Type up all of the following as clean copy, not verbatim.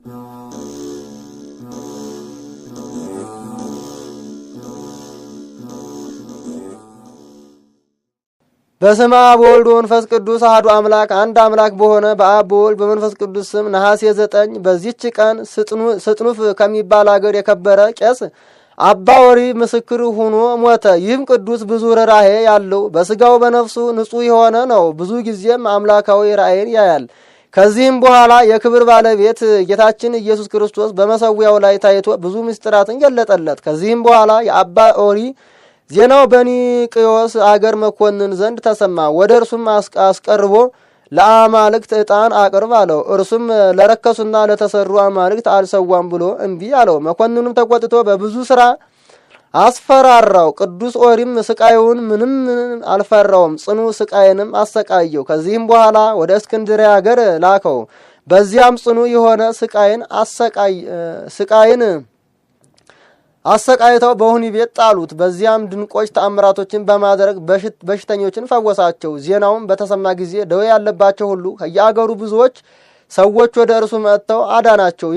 በስመ አብ ወወልድ ወመንፈስ ቅዱስ አሐዱ አምላክ አንድ አምላክ በሆነ በአብ በወልድ በመንፈስ ቅዱስ ስም ነሐሴ 9 በዚህች ቀን ስጥኑፍ ከሚባል አገር የከበረ ቄስ አባ ወሪ ምስክር ሆኖ ሞተ። ይህም ቅዱስ ብዙ ርኅራኄ ያለው በስጋው በነፍሱ ንጹሕ የሆነ ነው። ብዙ ጊዜም አምላካዊ ራእይን ያያል። ከዚህም በኋላ የክብር ባለቤት ጌታችን ኢየሱስ ክርስቶስ በመሰዊያው ላይ ታይቶ ብዙ ምስጢራትን ገለጠለት። ከዚህም በኋላ የአባ ኦሪ ዜናው በኒቅዮስ አገር መኮንን ዘንድ ተሰማ። ወደ እርሱም አስቀርቦ ለአማልክት ዕጣን አቅርብ አለው። እርሱም ለረከሱና ለተሰሩ አማልክት አልሰዋም ብሎ እምቢ አለው። መኮንኑም ተቆጥቶ በብዙ ስራ አስፈራራው። ቅዱስ ኦሪም ስቃዩን ምንም አልፈራውም፣ ጽኑ ስቃይንም አሰቃየው። ከዚህም በኋላ ወደ እስክንድርያ አገር ላከው። በዚያም ጽኑ የሆነ ስቃይን አሰቃይተው በወህኒ ቤት ጣሉት። በዚያም ድንቆች ተአምራቶችን በማድረግ በሽተኞችን ፈወሳቸው። ዜናውም በተሰማ ጊዜ ደዌ ያለባቸው ሁሉ ከየአገሩ ብዙዎች ሰዎች ወደ እርሱ መጥተው አዳናቸው።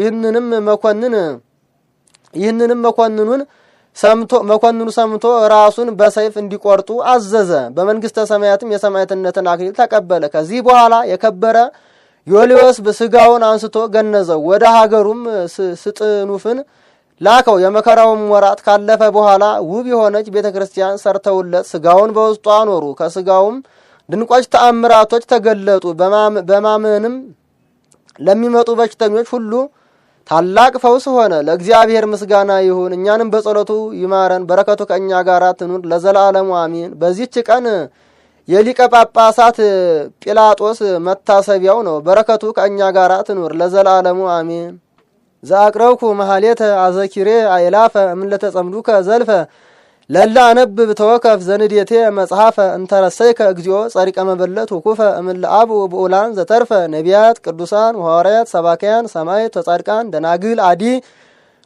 ይህንንም መኮንኑ ሰምቶ ራሱን በሰይፍ እንዲቆርጡ አዘዘ። በመንግስተ ሰማያትም የሰማዕትነትን አክሊል ተቀበለ። ከዚህ በኋላ የከበረ ዮልዮስ ስጋውን አንስቶ ገነዘው። ወደ ሀገሩም ስጥኑፍን ላከው። የመከራውም ወራት ካለፈ በኋላ ውብ የሆነች ቤተክርስቲያን ሰርተውለት ስጋውን በውስጡ አኖሩ። ከስጋውም ድንቆች ተአምራቶች ተገለጡ። በማመንም ለሚመጡ በሽተኞች ሁሉ ታላቅ ፈውስ ሆነ። ለእግዚአብሔር ምስጋና ይሁን፣ እኛንም በጸሎቱ ይማረን፣ በረከቱ ከእኛ ጋር ትኑር ለዘላለሙ አሜን። በዚህች ቀን የሊቀ ጳጳሳት ጲላጦስ መታሰቢያው ነው። በረከቱ ከእኛ ጋር ትኑር ለዘላለሙ አሜን። ዘአቅረብኩ መሐሌተ አዘኪሬ አይላፈ እምለተ ጸምዱከ ዘልፈ ለላ አነብብ ተወከፍ ዘንዴቴ መጽሐፈ እንተረሰይከ እግዚኦ ጸሪቀ መበለት ወኩፈ እምለአብ ወብኡላን ዘተርፈ ነቢያት ቅዱሳን ወሐዋርያት ሰባክያን ሰማዕት ወጻድቃን ደናግል አዲ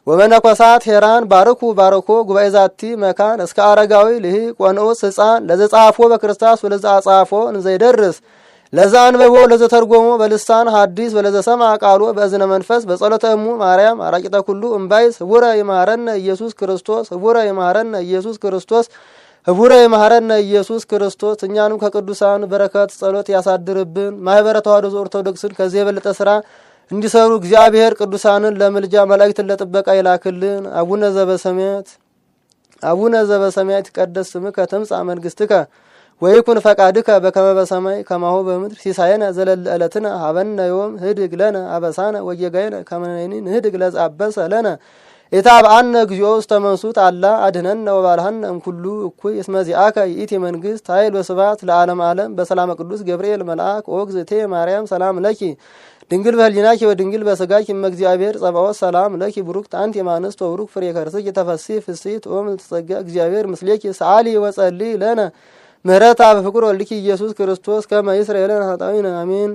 ወመነኮሳት ሄራን ባርኩ ጉባኤ ዛቲ መካን እስከ አረጋዊ ልሂቅ ወንዑስ ሕፃን ለዘጻፎ በክርስቶስ ወለዘአጻፎ እንዘይደርስ ለዛ አንበቦ ለዘተርጎሞ በልሳን ሐዲስ ወለዘሰማ ቃሉ በእዝነ መንፈስ በጸሎተ እሙ ማርያም አራቂተ ኩሉ እምባይ ህቡረ ይማረነ ኢየሱስ ክርስቶስ ህቡረ ይማረነ ኢየሱስ ክርስቶስ ህቡረ ይማረነ ኢየሱስ ክርስቶስ። እኛንም ከቅዱሳን በረከት ጸሎት ያሳድርብን። ማህበረ ተዋሕዶ ኦርቶዶክስን ከዚህ የበለጠ ስራ እንዲሰሩ እግዚአብሔር ቅዱሳንን ለምልጃ መላእክትን ለጥበቃ ይላክልን። አቡነ ዘበሰማያት ይትቀደስ ስምከ ትምጻእ መንግሥትከ ወይኩን ፈቃድከ በከመ በሰማይ ከማሁ በምድር ሲሳየነ ዘለለ ዕለትነ ሀበነ ዮም ህድግ ለነ አበሳነ ወጌጋየነ ከመ ንህድግ ለዘአበሰ ለነ ኢታብአነ እግዚኦ ውስተ መንሱት አላ አድኅነነ ወባልሐነ እምኩሉ እኩይ እስመ ዚአከ ይእቲ መንግሥት ኃይል ወስብሐት ለዓለመ ዓለም። በሰላመ ቅዱስ ገብርኤል መልአክ ኦግዝእቴ ማርያም ሰላም ለኪ ድንግል በህሊናኪ ወድንግል በስጋኪ እመ እግዚአብሔር ጸባኦት ሰላም ለኪ ቡሩክት አንቲ እምአንስት ወቡሩክ ፍሬ ከርስኪ ተፈሥሒ ፍሥሕት ኦም ተጸጋ እግዚአብሔር ምስሌኪ ሰአሊ ወጸልይ ለነ ምህረታ በፍቅር ወልድኪ ኢየሱስ ክርስቶስ ከመ ይስረይ ለነ ኃጣውኢነ አሜን።